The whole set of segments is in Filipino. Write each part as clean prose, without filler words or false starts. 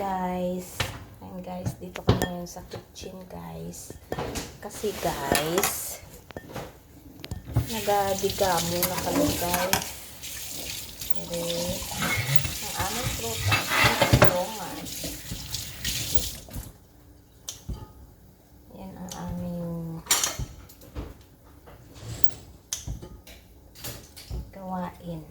guys. Ayan guys, dito kami ngayon sa kitchen guys. Kasi guys, nagadiga muna kami guys. Pero, ang aming prutas ay tulungan. Yan ang aming gawain.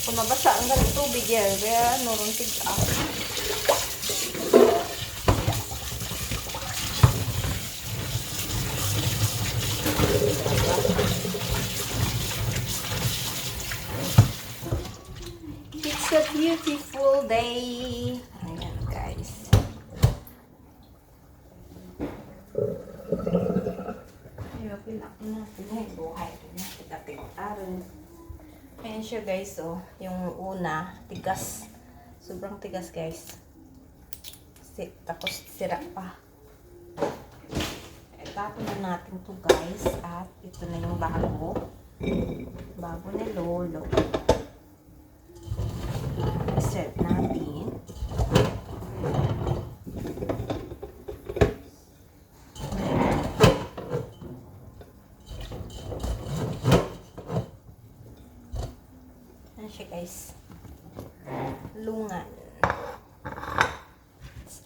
Kung mabasa ang ganito tubig yan, kaya nurong tig-up. It's a beautiful day. Ayan guys. Ayaw, pilak na. Buhay na. Tiga-tigaran. Ayan siya guys, oh. Yung una, tigas. Sobrang tigas guys. Tapos sira pa. Tapon na natin to guys. At ito na yung bago. Bago ni Lolo. Serve natin. Ano siya guys? Lungan.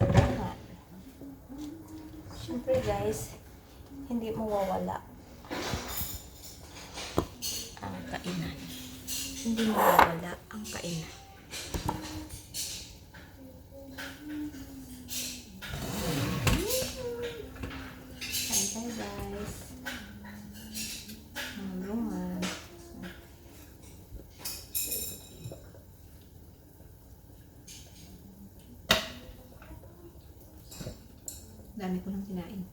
Lungan. Siyempre guys, hindi mawawala ang kainan. Hindi mawawala ang kainan. Kain tayo guys. Ang lungan. Dami ko nang kinain.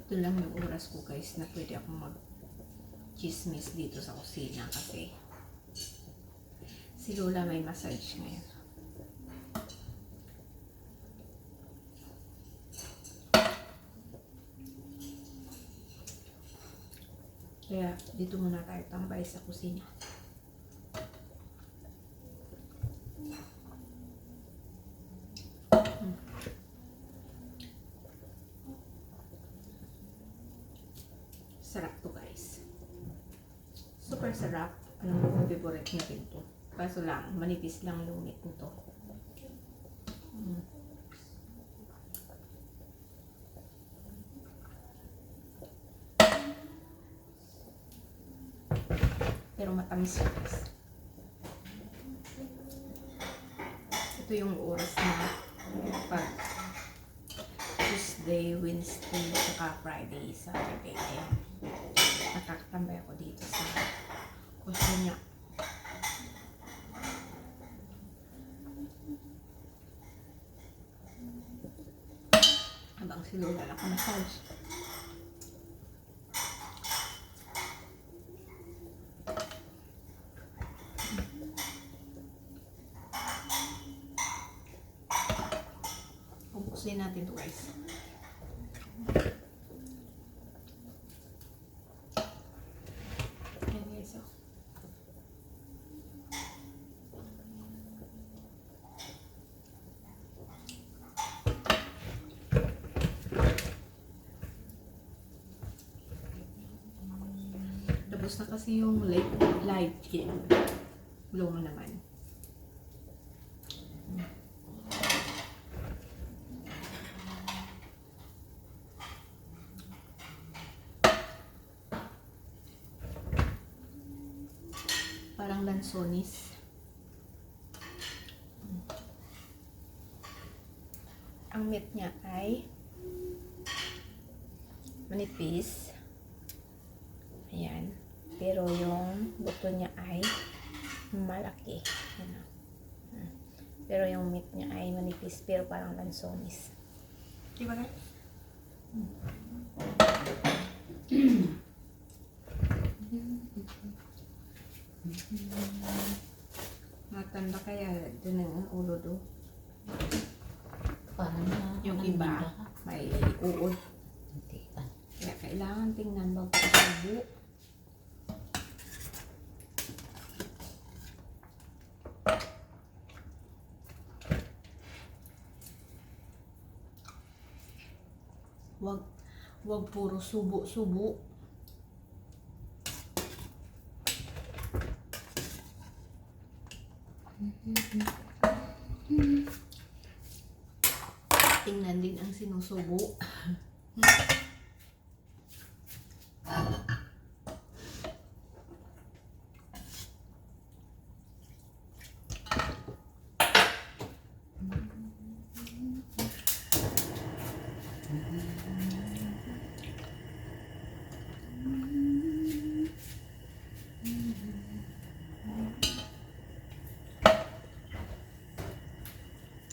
Ito lang yung oras ko guys na pwede akong mag-chismis dito sa kusina kasi si Lola may massage ngayon. Kaya dito muna tayo tambay sa kusina. Sarap to guys. Super sarap. Alam mo kung favorite niya ito. Kaso lang, manipis lang yung meat nito. Pero matamis siya guys. Ito yung oras na pag Tuesday, Wednesday, saka Friday, Saturday. Ayan. Nakakatambay ako dito sa kusina. Habang si Lola naka-massage. Buksin natin ito guys. Ayan guys, oh. Tapos na kasi yung live game. Blow mo naman. Parang lansonis. Ang meat niya ay manipis. Ayan. Pero yung buto niya ay malaki. Ano. Pero yung meat niya ay manipis pero parang lansonis. Di ba guys? Matanda kaya din ang ulo do. Parang Yung iba may uod. Hindi ka. Kaya kailangan tingnan bago isubo. Wag puro subo-subo. Tingnan din ang sinusubo.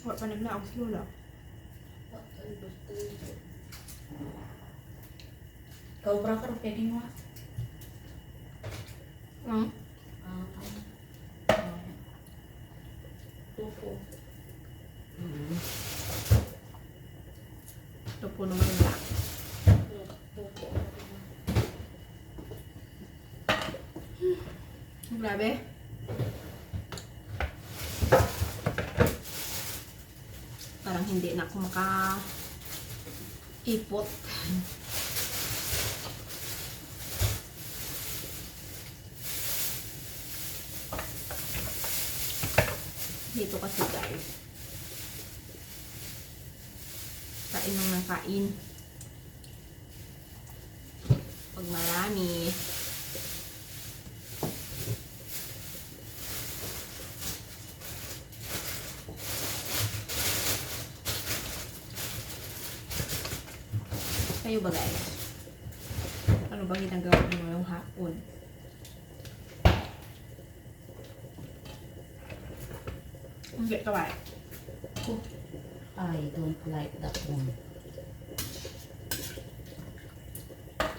Wala pa naglaog si Lola. Kau berapa packing mo? Tupo. Ito po naman lang. Tupo. Grabe. Parang hindi na ako maka-ipot. Dito kasi guys, kain lang ng kain. Pag marami, kayo ba guys? Ano ba ginagawa mo ngayong hapon? Hindi ka ba? I don't like that one.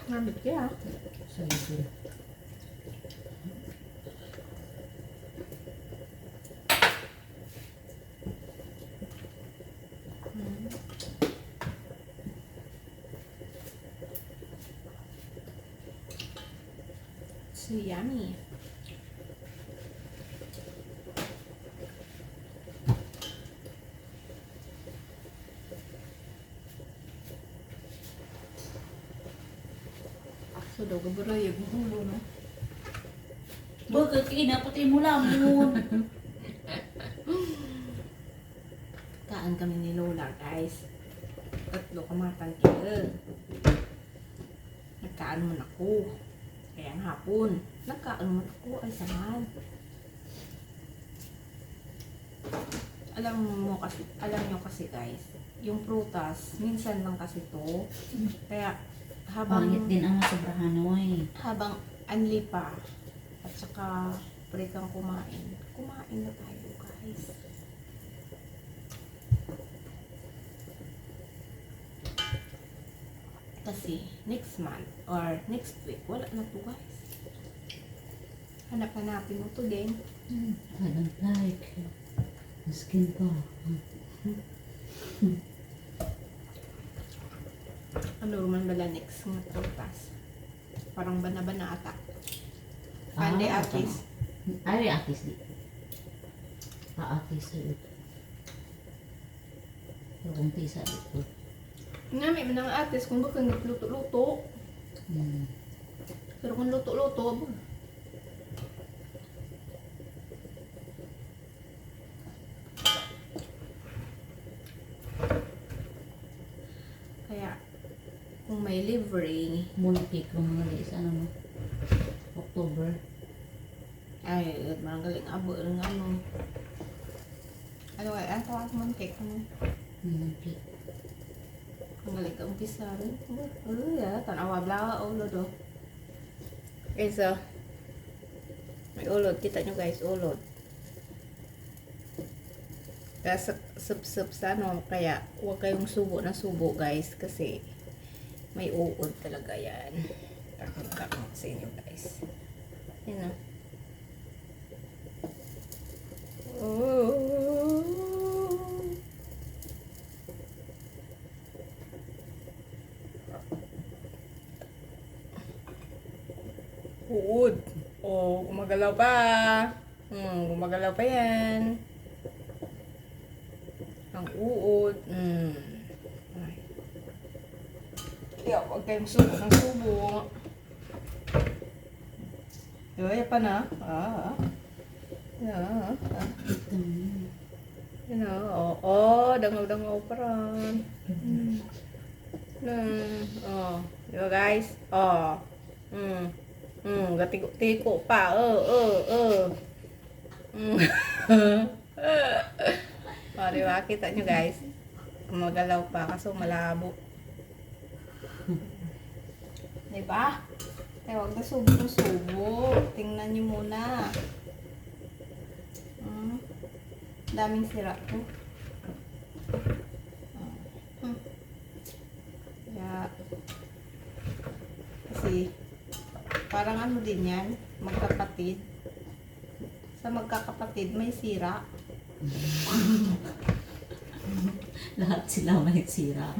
Ngamit kaya. Sige. So yummy. So daw gabaray yung hulo no. Bakit inapatay mo lang yun? Kaan kami ni Lola guys. Tatlo kamatan kaya. Nagkaan mo na ako. Kaya ang hapon. Nagkaan mo na ako. Ay saan? Alam nyo kasi guys, yung prutas, minsan lang kasi to. Kaya Pangit din ang sobrahan mo eh. habang anli pa, at saka break kang kumain na tayo guys. Kasi next month or next week, wala na to guys. Hanap-hanapin mo to din. I don't like the skin ko. Ano man bala next nga prutas? Parang bana-bana ata. Ande atis. Ay, atis di. Atis ito. Yung pisa dito. Nami man ang atis kung bakang luto-luto. Pero kung luto-luto, kaya kung may livery, Muntik kung mali sa ano, October. ay, mga galing abo ng ano. Ano ay, tawag mo cake mo. Muntik. Ang galing ka umpisa rin. Tanawa bla, ulo do. Okay, so, May ulod. Kita nyo guys, ulod. Kaya sup sa ano, kaya huwag kayong subo na subo guys. Kasi may uod talaga yan. Kakang sa inyo guys. Yan o. Uod. Oh, gumagalaw pa. Gumagalaw pa yan. Ang uod. Ay. Kaya huwag kayong subo ng subo. Ay, pa na. Yan o. Dangaw-dangaw pa rin. Diba guys? Gatiko pa. Diba? Kita nyo guys. Gumagalaw pa kaso malabo. Diba? Kaya huwag na subo. Tingnan nyo muna. Daming sira ko. Kaya, kasi, parang ano din yan, magkapatid. Sa magkakapatid, may sira. Lahat sila may sira.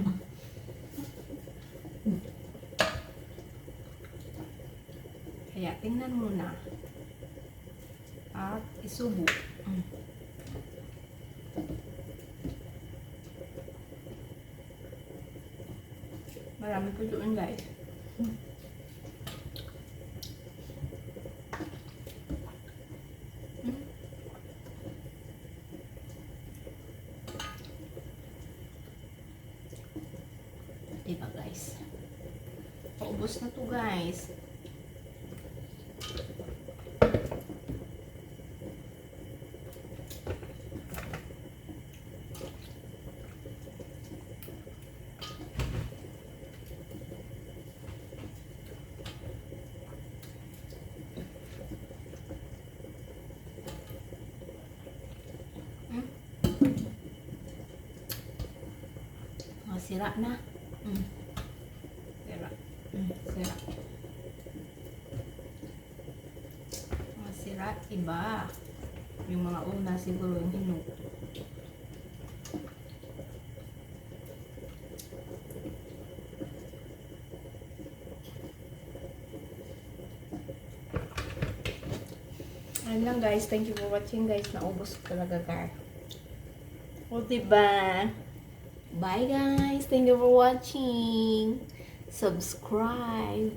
Kaya, tingnan muna. At isubo. Marami po doon guys. Diba guys? Paubos na to guys. Sira na. Sira. Sira. Mga sira, iba. Yung mga una siguro yung hinuto. Ayun lang guys. Thank you for watching guys. Naubos talaga guys. O diba? Bye guys. Thank you for watching. Subscribe.